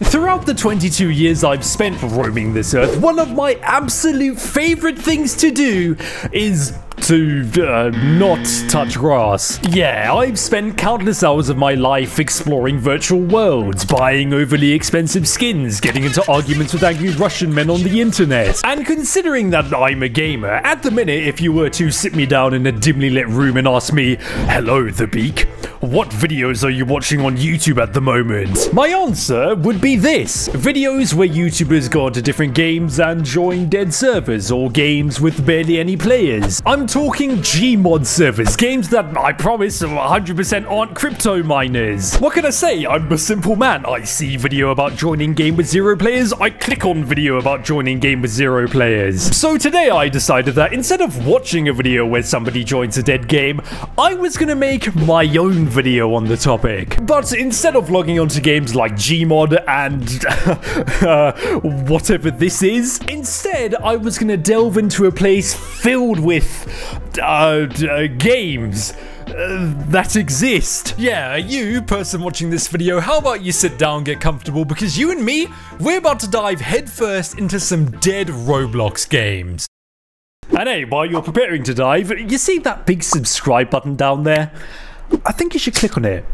Throughout the 22 years I've spent roaming this earth, one of my absolute favorite things to do is to not touch grass. Yeah, I've spent countless hours of my life exploring virtual worlds, buying overly expensive skins, getting into arguments with angry Russian men on the internet. And considering that I'm a gamer, at the minute if you were to sit me down in a dimly lit room and ask me, "Hello, The Beak, what videos are you watching on YouTube at the moment?" my answer would be this: videos where YouTubers go into different games and join dead servers, or games with barely any players. I'm talking Gmod servers, games that I promise 100% aren't crypto miners. What can I say? I'm a simple man. I see video about joining game with 0 players, I click on video about joining game with 0 players. So today I decided that instead of watching a video where somebody joins a dead game, I was gonna make my own video on the topic. But instead of logging onto games like Gmod and whatever this is, instead I was gonna delve into a place filled with games that exist. Yeah, you person watching this video, how about you sit down, get comfortable, because you and me, we're about to dive headfirst into some dead Roblox games. And hey, while you're preparing to dive, you see that big subscribe button down there? I think you should click on it.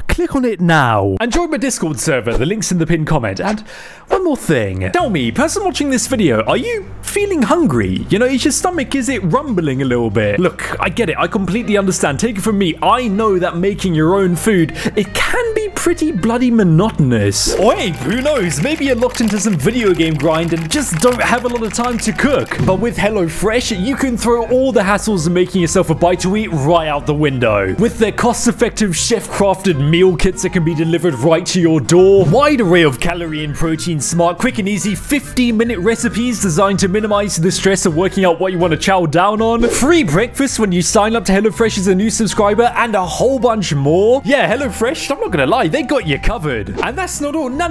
Click on it now. And join my Discord server, the link's in the pinned comment. And one more thing. Tell me, person watching this video, are you feeling hungry? You know, is your stomach, is it rumbling a little bit? Look, I get it, I completely understand. Take it from me, I know that making your own food, it can be pretty bloody monotonous. Or hey, who knows, maybe you're locked into some video game grind and just don't have a lot of time to cook. But with HelloFresh, you can throw all the hassles of making yourself a bite to eat right out the window. With their cost-effective, chef-crafted meal kits that can be delivered right to your door, wide array of calorie and protein smart, quick and easy 15-minute recipes designed to minimize the stress of working out what you want to chow down on, free breakfast when you sign up to HelloFresh as a new subscriber, and a whole bunch more. Yeah, HelloFresh, I'm not gonna lie, they got you covered. And that's not all. No,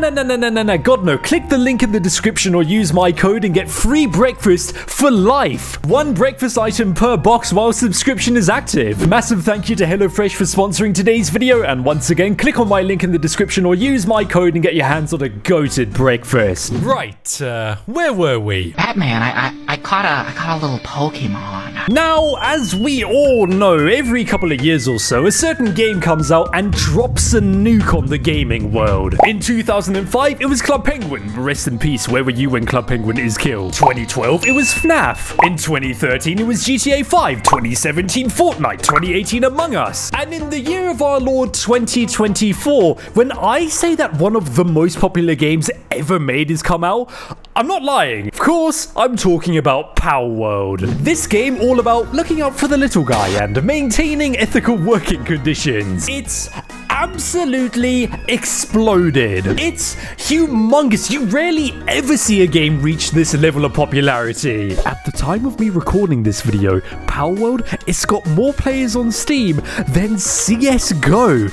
God no. Click the link in the description or use my code and get free breakfast for life. 1 breakfast item per box while subscription is active. Massive thank you to HelloFresh for sponsoring today's video, and once again, click on my link in the description or use my code and get your hands on a goated breakfast. Right, where were we? Batman, I caught a little Pokemon. Now, as we all know, every couple of years or so, a certain game comes out and drops a nuke on the gaming world. In 2005, it was Club Penguin. Rest in peace, where were you when Club Penguin is killed? 2012, it was FNAF. In 2013, it was GTA 5. 2017, Fortnite. 2018, Among Us. And in the year of our Lord 2024, when I say that one of the most popular games ever made has come out, I'm not lying. Of course, I'm talking about Palworld. This game all about looking out for the little guy and maintaining ethical working conditions. It's absolutely exploded. It's humongous. You rarely ever see a game reach this level of popularity. At the time of me recording this video, Palworld, it's got more players on Steam than CSGO.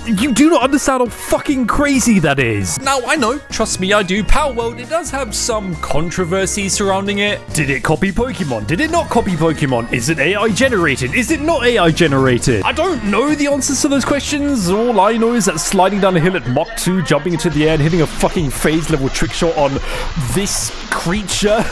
You do not understand how fucking crazy that is. Now, I know, trust me, I do. Palworld, it does have some controversy surrounding it. Did it copy Pokemon? Did it not copy Pokemon? Is it AI generated? Is it not AI generated? I don't know the answers to those questions. All I know is that sliding down a hill at Mach 2, jumping into the air and hitting a fucking phase level trick shot on this creature.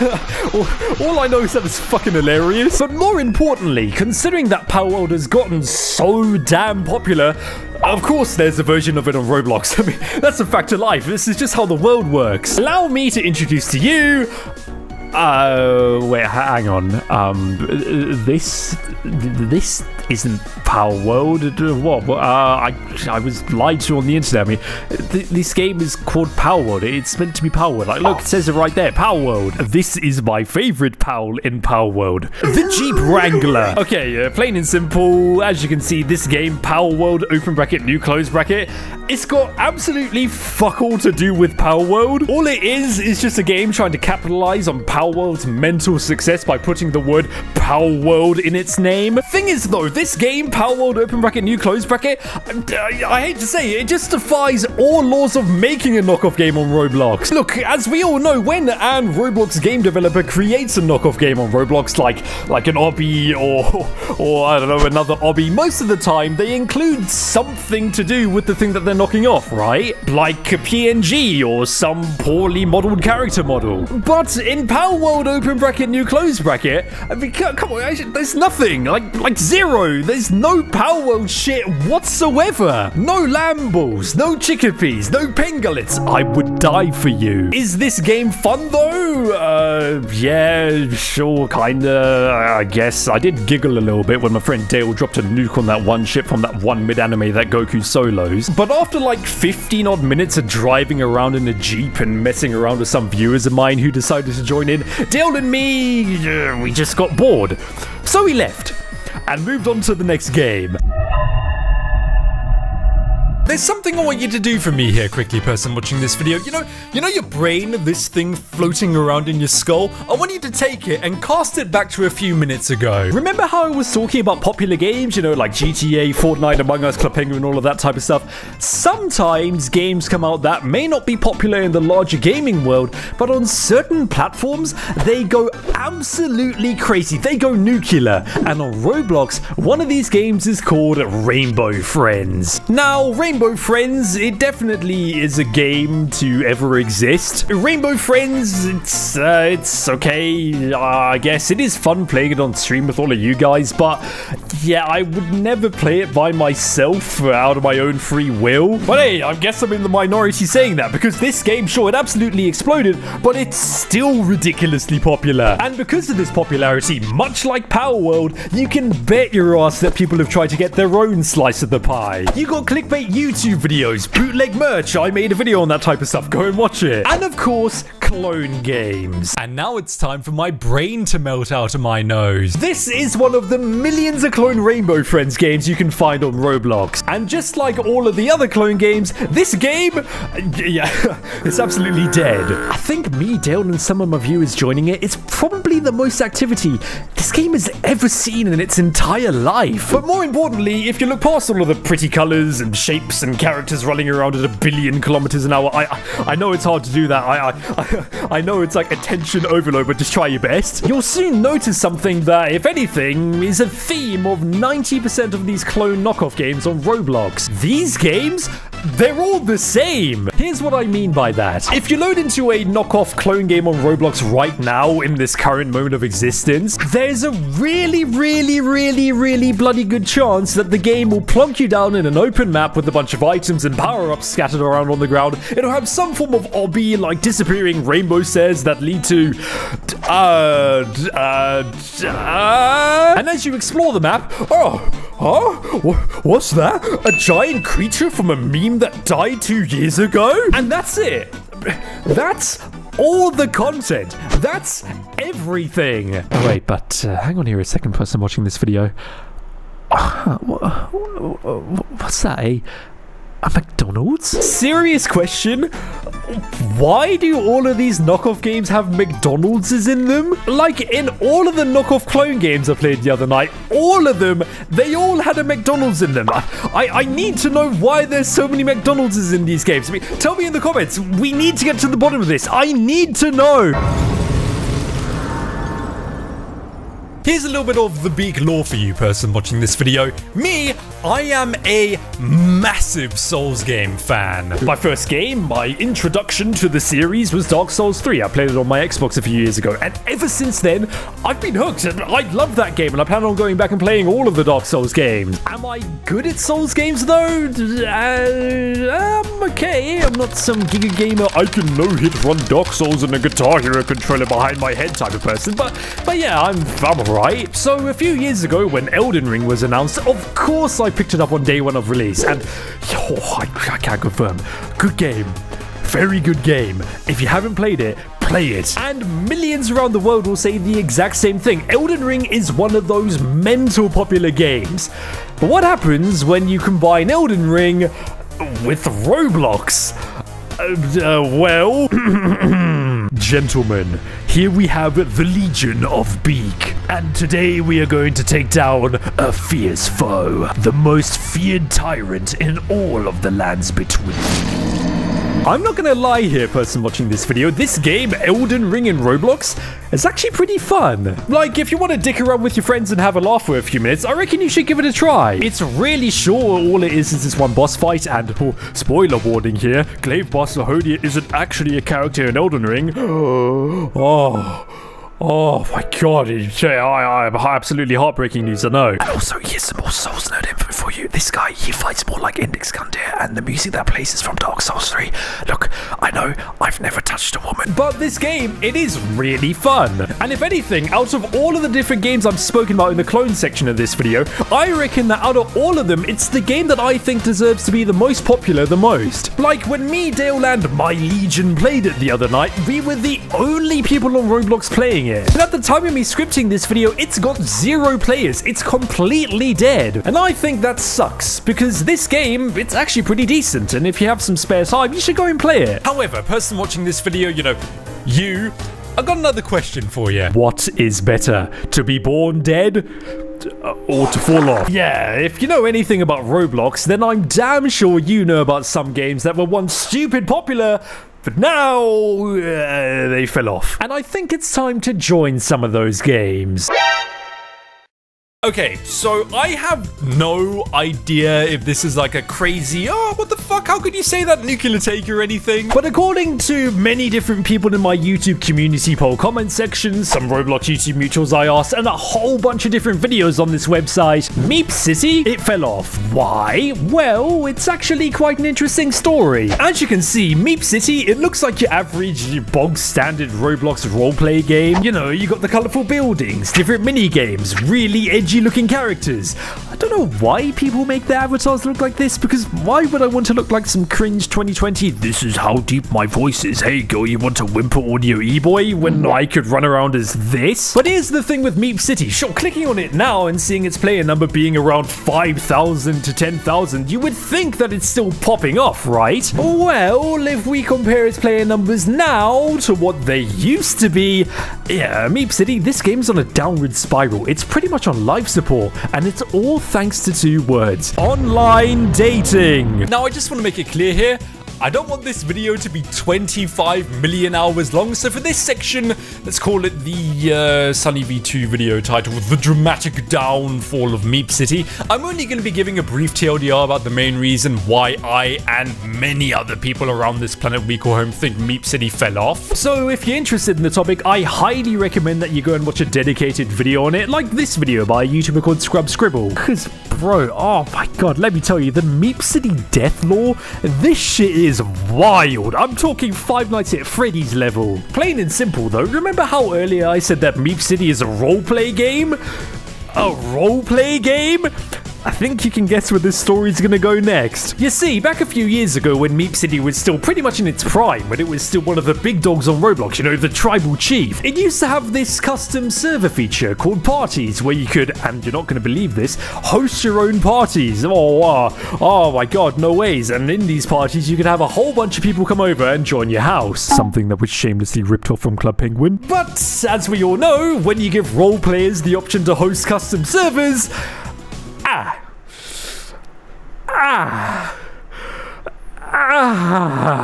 All I know is that it's fucking hilarious. But more importantly, considering that Palworld has gotten so damn popular, of course there's a version of it on Roblox. I mean, that's a fact of life. This is just how the world works. Allow me to introduce to you... wait, hang on. This isn't Palworld. What? I was lied to on the internet. I mean, this game is called Palworld. It's meant to be Palworld. Like, look, it says it right there. Palworld. This is my favorite Pal in Palworld. The Jeep Wrangler. Okay, plain and simple. As you can see, this game, Palworld, open bracket, new close bracket, it's got absolutely fuck all to do with Palworld. All it is just a game trying to capitalize on Palworld's mental success by putting the word Palworld in its name. Thing is though, this game, Palworld open bracket new close bracket. I hate to say it just defies all laws of making a knockoff game on Roblox. Look, as we all know, when an Roblox game developer creates a knockoff game on Roblox, like an obby or I don't know, another obby, most of the time they include something to do with the thing that they're knocking off, right? Like a PNG or some poorly modeled character model. But in Palworld open bracket new close bracket, I mean, come on, there's nothing, like zero. There's no Palworld shit whatsoever. No Lambles, no Chickapees, no Pengullets. I would die for you. Is this game fun though? Yeah, sure, kinda, I guess. I did giggle a little bit when my friend Dale dropped a nuke on that one ship from that one mid-anime that Goku solos. But after like 15 odd minutes of driving around in a Jeep and messing around with some viewers of mine who decided to join in, Dale and me, we just got bored. So we left and moved on to the next game. There's something I want you to do for me here quickly, person watching this video. You know your brain, this thing floating around in your skull? I want you to take it and cast it back to a few minutes ago. Remember how I was talking about popular games, you know, like GTA, Fortnite, Among Us, Club Penguin, all of that type of stuff? Sometimes games come out that may not be popular in the larger gaming world, but on certain platforms, they go absolutely crazy. They go nuclear. And on Roblox, one of these games is called Rainbow Friends. Now, Rainbow Friends, it definitely is a game to ever exist. Rainbow Friends, it's okay, I guess. It is fun playing it on stream with all of you guys, but yeah, I would never play it by myself out of my own free will. But hey, I guess I'm in the minority saying that, because this game, sure, it absolutely exploded, but it's still ridiculously popular. And because of this popularity, much like Palworld, you can bet your ass that people have tried to get their own slice of the pie. You got clickbait YouTube videos, bootleg merch. I made a video on that type of stuff. Go and watch it. And of course, clone games. And now it's time for my brain to melt out of my nose. This is one of the millions of clone Rainbow Friends games you can find on Roblox. And just like all of the other clone games, this game, yeah, it's absolutely dead. I think me, Dale, and some of my viewers joining it is probably the most activity this game has ever seen in its entire life. But more importantly, if you look past all of the pretty colors and shapes and characters running around at 1 billion kilometers an hour, I know it's hard to do that. I know it's like attention overload, but just try your best. You'll soon notice something that, if anything, is a theme of 90% of these clone knockoff games on Roblox. These games, they're all the same. Here's what I mean by that. If you load into a knockoff clone game on Roblox right now in this current moment of existence, there's a really bloody good chance that the game will plonk you down in an open map with a bunch of items and power-ups scattered around on the ground. It'll have some form of obby, like disappearing rainbow stairs that lead to and as you explore the map, what's that? A giant creature from a meme that died 2 years ago? And that's it. That's all the content. That's everything. Oh, wait, but hang on here a second, person watching this video. What's that? A McDonald's? Serious question? Why do all of these knockoff games have McDonald's in them? Like, in all of the knockoff clone games I played the other night, all of them, they all had a McDonald's in them. I need to know why there's so many McDonald's in these games. I mean, tell me in the comments. We need to get to the bottom of this. I need to know. Here's a little bit of the big lore for you, person watching this video. Me, I am a massive Souls game fan. My first game, my introduction to the series, was Dark Souls 3. I played it on my Xbox a few years ago, and ever since then, I've been hooked. I love that game, and I plan on going back and playing all of the Dark Souls games. Am I good at Souls games, though? I'm okay. I'm not some giga gamer. I can no-hit run Dark Souls and a Guitar Hero controller behind my head type of person, but yeah, I'm alright. So a few years ago, when Elden Ring was announced, of course I picked it up on day one of release, and I can't confirm. Good game. Very good game. If you haven't played it, play it. And millions around the world will say the exact same thing. Elden Ring is one of those mental popular games. But what happens when you combine Elden Ring with Roblox? Well... Gentlemen, here we have the Legion of Beak. And today we are going to take down a fierce foe. The most feared tyrant in all of the lands between. I'm not gonna lie here, person watching this video, this game, Elden Ring in Roblox, is actually pretty fun. Like, if you want to dick around with your friends and have a laugh for a few minutes, I reckon you should give it a try. It's really short, all it is this one boss fight, and spoiler warning here, Glaive Barcelhonia isn't actually a character in Elden Ring. Oh my god, I have absolutely heartbreaking news, I know. And also, here's some more Souls Nerd info for you. This guy, he fights more like Index Gundyr, and the music that plays is from Dark Souls 3. Look, I know, I've never touched a woman. But this game, it is really fun. And if anything, out of all of the different games I've spoken about in the clone section of this video, I reckon that out of all of them, it's the game that I think deserves to be the most popular the most. Like, when me, Dale, and my Legion played it the other night, we were the only people on Roblox playing it. And at the time of me scripting this video, it's got 0 players. It's completely dead. And I think that sucks, because this game, it's actually pretty decent. And if you have some spare time, you should go and play it. However, person watching this video, I've got another question for you. What is better, to be born dead or to fall off? Yeah, if you know anything about Roblox, then I'm damn sure you know about some games that were once stupid popular, but now they fell off. And I think it's time to join some of those games. Okay, so I have no idea if this is like a crazy, what the fuck, how could you say that, nuclear take or anything? But according to many different people in my YouTube community poll comment section, some Roblox YouTube mutuals I asked, and a whole bunch of different videos on this website, Meep City, it fell off. Why? Well, it's actually quite an interesting story. As you can see, Meep City, it looks like your average bog standard Roblox roleplay game. You know, you got the colorful buildings, different mini games, really edgy looking characters. I don't know why people make their avatars look like this, because why would I want to look like some cringe 2020, this is how deep my voice is, hey girl, you want to whimper audio e-boy, when I could run around as this? But here's the thing with Meep City. Sure, clicking on it now and seeing its player number being around 5,000 to 10,000, you would think that it's still popping off, right? Well, if we compare its player numbers now to what they used to be, yeah, Meep City, this game's on a downward spiral. It's pretty much on life support, and it's all thanks to 2 words: online dating. Now, I just want to make it clear here, I don't want this video to be 25 million hours long, so for this section, let's call it the Sunny V2 video titled The Dramatic Downfall of Meep City. I'm only going to be giving a brief TLDR about the main reason why I and many other people around this planet we call home think Meep City fell off. So if you're interested in the topic, I highly recommend that you go and watch a dedicated video on it, like this video by a YouTuber called Scrub Scribble. Because, bro, oh my god, let me tell you, the Meep City death lore, this shit is wild. I'm talking Five Nights at Freddy's level. Plain and simple though, remember how earlier I said that Meep City is a roleplay game? A roleplay game? I think you can guess where this story's gonna go next. You see, back a few years ago when Meep City was still pretty much in its prime, when it was still one of the big dogs on Roblox, you know, the tribal chief, it used to have this custom server feature called Parties, where you could, and you're not gonna believe this, host your own parties. Oh my god, no ways. And in these parties, you could have a whole bunch of people come over and join your house. Something that was shamelessly ripped off from Club Penguin. But, as we all know, when you give role players the option to host custom servers,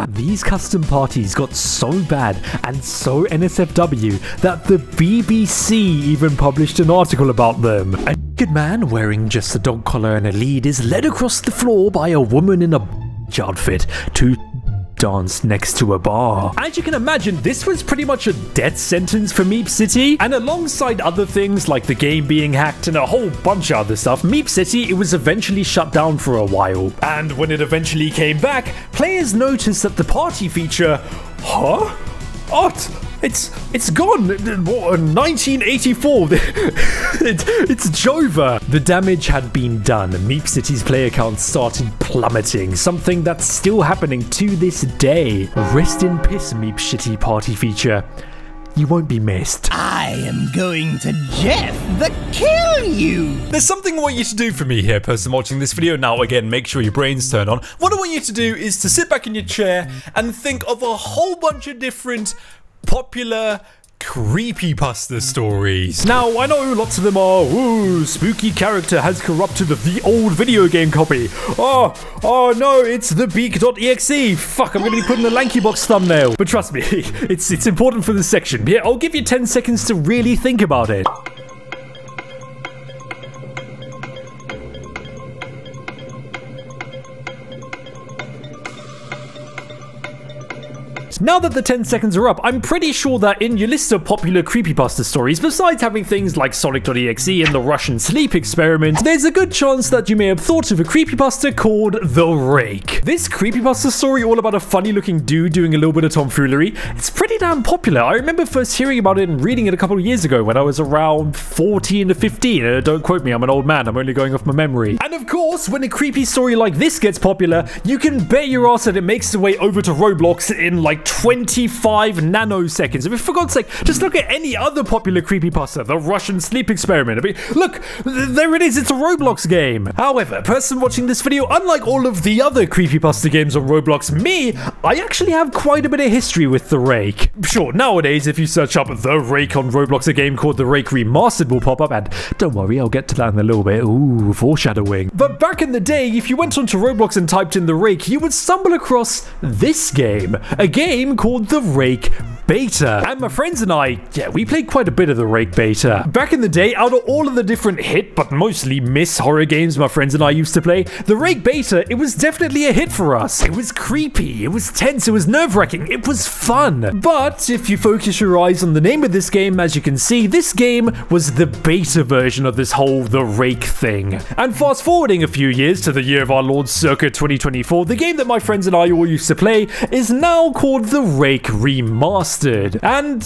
these custom parties got so bad and so NSFW that the BBC even published an article about them. A naked man wearing just a dog collar and a lead is led across the floor by a woman in a outfit to dance next to a bar. As you can imagine, this was pretty much a death sentence for Meep City, and alongside other things like the game being hacked and a whole bunch of other stuff, Meep City, it was eventually shut down for a while. And when it eventually came back, players noticed that the party feature, it's gone. 1984. it's Jova. The damage had been done. Meep City's player count started plummeting, something that's still happening to this day. Rest in peace, Meep City party feature. You won't be missed. I am going to kill you. There's something I want you to do for me here, person watching this video. Now, again, make sure your brains turn on. What I want you to do is to sit back in your chair and think of a whole bunch of different popular creepypasta stories. Now, I know lots of them are, ooh, spooky character has corrupted the old video game copy. Oh no, it's the beak.exe. Fuck, I'm gonna be putting the Lanky Box thumbnail. But trust me, it's important for this section. Here, I'll give you 10 seconds to really think about it. Now that the 10 seconds are up, I'm pretty sure that in your list of popular creepypasta stories, besides having things like Sonic.exe and the Russian sleep experiment, there's a good chance that you may have thought of a creepypasta called The Rake. This creepypasta story, all about a funny looking dude doing a little bit of tomfoolery, it's pretty damn popular. I remember first hearing about it and reading it a couple of years ago when I was around 14 to 15. Don't quote me, I'm an old man, I'm only going off my memory. And of course, when a creepy story like this gets popular, you can bet your ass that it makes its way over to Roblox in like 25 nanoseconds. I mean, for God's sake, just look at any other popular creepypasta, the Russian sleep experiment. I mean, look, there it is, it's a Roblox game. However, person watching this video, unlike all of the other creepypasta games on Roblox, I actually have quite a bit of history with The Rake. Sure, nowadays, if you search up The Rake on Roblox, a game called The Rake Remastered will pop up, and don't worry, I'll get to that in a little bit. Ooh, foreshadowing. But back in the day, if you went onto Roblox and typed in The Rake, you would stumble across this game. A game called The Rake Beta. And my friends and I, yeah, we played quite a bit of The Rake Beta. Back in the day, out of all of the different hit, but mostly miss horror games my friends and I used to play, The Rake Beta, it was definitely a hit for us. It was creepy, it was tense, it was nerve-wracking, it was fun. But if you focus your eyes on the name of this game, as you can see, this game was the beta version of this whole The Rake thing. And fast forwarding a few years to the year of our Lord circa 2024, the game that my friends and I all used to play is now called The Rake Remastered. And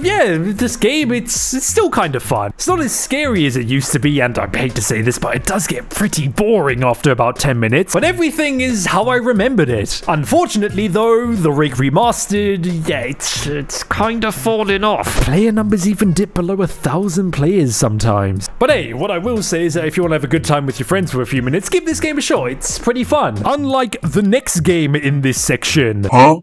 yeah, this game, it's still kind of fun. It's not as scary as it used to be, and I hate to say this, but it does get pretty boring after about 10 minutes, but everything is how I remembered it. Unfortunately though, The Rake Remastered, yeah, it's kind of falling off. Player numbers even dip below 1,000 players sometimes. But hey, what I will say is that if you want to have a good time with your friends for a few minutes, give this game a shot. It's pretty fun. Unlike the next game in this section. Huh?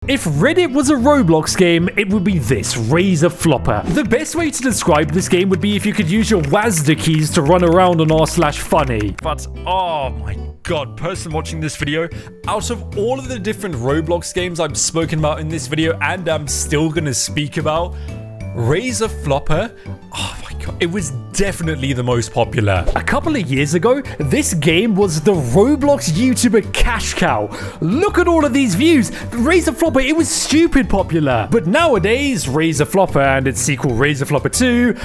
If Reddit was a Roblox game, it would be this, Razor Flopper. The best way to describe this game would be if you could use your WASD keys to run around on r/funny. But, oh my god, person watching this video, out of all of the different Roblox games I've spoken about in this video, and I'm still gonna speak about, Razor Flopper, oh my god, it was definitely the most popular. A couple of years ago, this game was the Roblox YouTuber cash cow. Look at all of these views. Razor Flopper, it was stupid popular. But nowadays, Razor Flopper and its sequel Razor Flopper 2,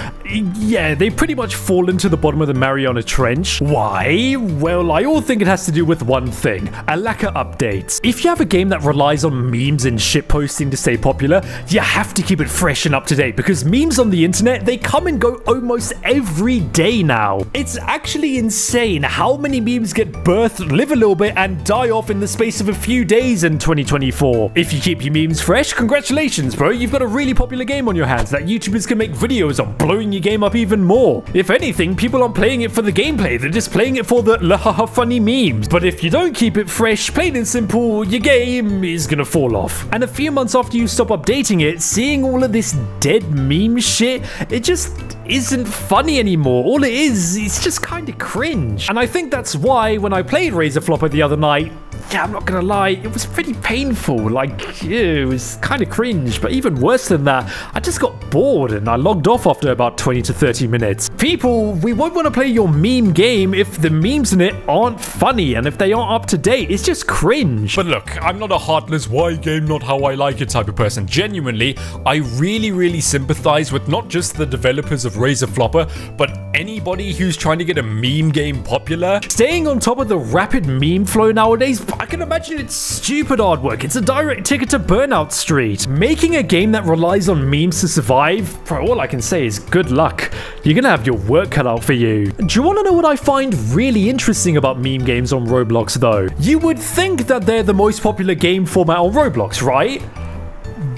yeah, they pretty much fall into the bottom of the Mariana Trench. Why? Well, I all think it has to do with one thing, a lack of updates. If you have a game that relies on memes and shitposting to stay popular, you have to keep it fresh and up to date, because memes on the internet, they come and go almost every day now. It's actually insane how many memes get birthed, live a little bit, and die off in the space of a few days in 2024. If you keep your memes fresh, congratulations, bro. You've got a really popular game on your hands that YouTubers can make videos on, blowing your game up even more. If anything, people aren't playing it for the gameplay, they're just playing it for the lahaha funny memes. But if you don't keep it fresh, plain and simple, your game is gonna fall off. And a few months after you stop updating it, seeing all of this dead meme shit, it just isn't funny anymore. All it is, it's just kind of cringe. And I think that's why when I played Razor Flopper the other night, yeah, I'm not gonna lie, it was pretty painful. Like, ew, it was kind of cringe. But even worse than that, I just got bored and I logged off after about 20 to 30 minutes. People, we won't want to play your meme game if the memes in it aren't funny and if they aren't up to date. It's just cringe. But look, I'm not a heartless why game not how I like it type of person. Genuinely, I really sympathize with not just the developers of Razor Flopper, but anybody who's trying to get a meme game popular. Staying on top of the rapid meme flow nowadays, I can imagine it's stupid hard work. It's a direct ticket to Burnout Street. Making a game that relies on memes to survive, bro, all I can say is good luck. You're gonna have your work cut out for you. Do you want to know what I find really interesting about meme games on Roblox though? You would think that they're the most popular game format on Roblox, right?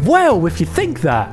Well, if you think that,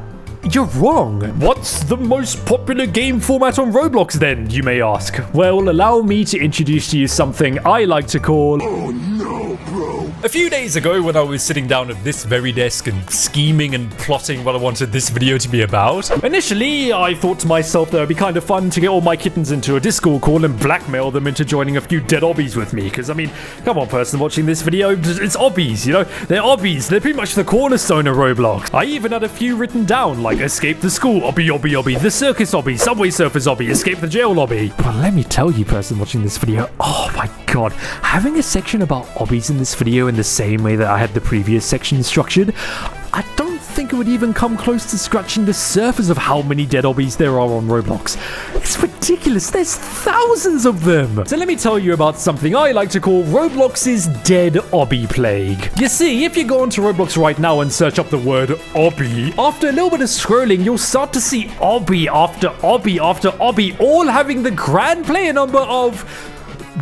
you're wrong. What's the most popular game format on Roblox then, you may ask? Well, allow me to introduce to you something I like to call... Oh no, bro. A few days ago, when I was sitting down at this very desk and scheming and plotting what I wanted this video to be about, initially I thought to myself that it would be kind of fun to get all my kittens into a Discord call and blackmail them into joining a few dead obbies with me. Because, I mean, come on, person watching this video, it's obbies, you know? They're obbies. They're pretty much the cornerstone of Roblox. I even had a few written down, like Escape the School Obby Obby Obby, The Circus Obby, Subway Surfers Obby, Escape the Jail Obby. But let me tell you, person watching this video, oh my god, having a section about obbies in this video in the same way that I had the previous section structured, I don't think it would even come close to scratching the surface of how many dead obbies there are on Roblox. It's ridiculous. There's thousands of them. So let me tell you about something I like to call Roblox's dead obby plague. You see, if you go onto Roblox right now and search up the word obby, after a little bit of scrolling, you'll start to see obby after obby after obby, all having the grand player number of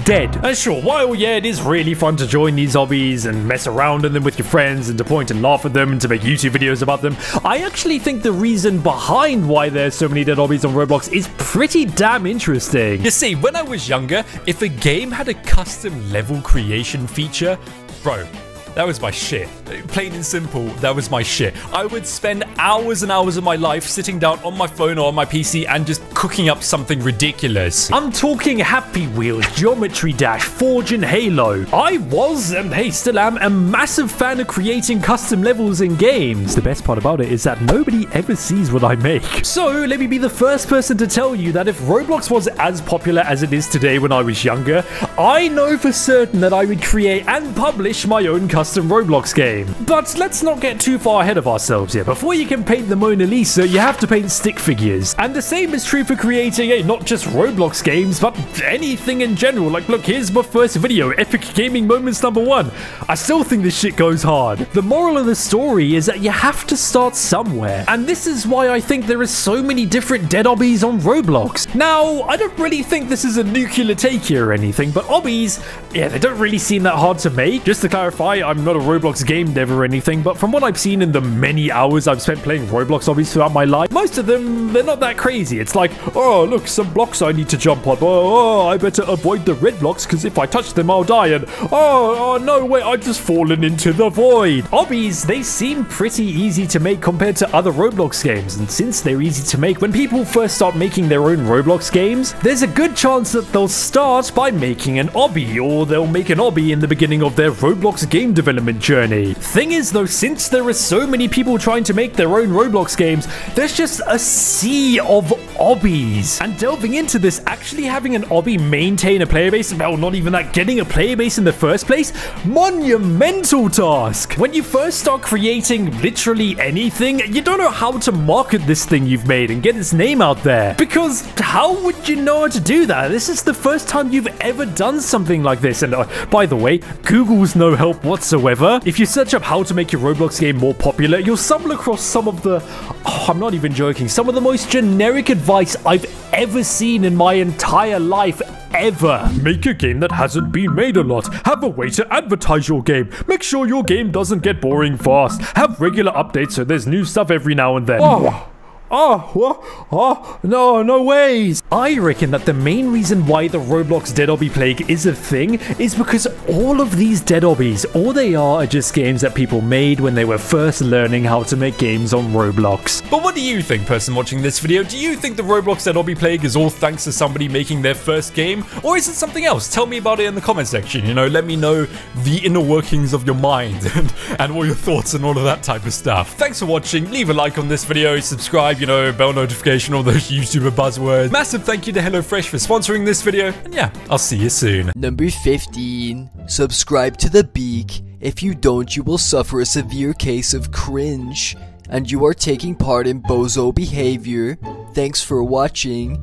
dead. And sure, while yeah, it is really fun to join these obbies and mess around in them with your friends and to point and laugh at them and to make YouTube videos about them, I actually think the reason behind why there's so many dead obbies on Roblox is pretty damn interesting. You see, when I was younger, if a game had a custom level creation feature, bro, that was my shit. Plain and simple, that was my shit. I would spend hours and hours of my life sitting down on my phone or on my PC and just cooking up something ridiculous. I'm talking Happy Wheels, Geometry Dash, Forge, and Halo. I was, and hey, still am, a massive fan of creating custom levels in games. The best part about it is that nobody ever sees what I make. So let me be the first person to tell you that if Roblox was as popular as it is today when I was younger, I know for certain that I would create and publish my own custom Roblox game. But let's not get too far ahead of ourselves here. Before you can paint the Mona Lisa, you have to paint stick figures. And the same is true for creating not just Roblox games, but anything in general. Like, look, here's my first video, Epic Gaming Moments #1. I still think this shit goes hard. The moral of the story is that you have to start somewhere. And this is why I think there are so many different dead obbies on Roblox. Now, I don't really think this is a nuclear take here or anything, but obbies, yeah, they don't really seem that hard to make. Just to clarify, I'm not a Roblox game dev or anything, but from what I've seen in the many hours I've spent playing Roblox obbies throughout my life, most of them, they're not that crazy. It's like, oh, look, some blocks I need to jump on. Oh, I better avoid the red blocks because if I touch them, I'll die. And oh, no, wait, I've just fallen into the void. Obbies, they seem pretty easy to make compared to other Roblox games. And since they're easy to make, when people first start making their own Roblox games, there's a good chance that they'll start by making an obby, or they'll make an obby in the beginning of their Roblox game development journey. Thing is though, since there are so many people trying to make their own Roblox games, there's just a sea of obbies. And delving into this, actually having an obby maintain a player base, well, not even that, getting a player base in the first place, monumental task. When you first start creating literally anything, you don't know how to market this thing you've made and get its name out there. Because how would you know how to do that? This is the first time you've ever done something like this. And by the way, Google's no help whatsoever. If you search up how to make your Roblox game more popular, you'll stumble across some of the, I'm not even joking, some of the most generic advice I've ever seen in my entire life. Ever. Make a game that hasn't been made a lot. Have a way to advertise your game. Make sure your game doesn't get boring fast. Have regular updates so there's new stuff every now and then. No ways. I reckon that the main reason why the Roblox dead obby plague is a thing is because all of these dead obbies, all they are just games that people made when they were first learning how to make games on Roblox. But what do you think, person watching this video? Do you think the Roblox dead obby plague is all thanks to somebody making their first game? Or is it something else? Tell me about it in the comment section. You know, let me know the inner workings of your mind and all your thoughts and all of that type of stuff. Thanks for watching. Leave a like on this video, subscribe, you know, bell notification, all those YouTuber buzzwords. Massive thank you to HelloFresh for sponsoring this video. And yeah, I'll see you soon. Number 15. Subscribe to the Beak. If you don't, you will suffer a severe case of cringe. And you are taking part in bozo behavior. Thanks for watching.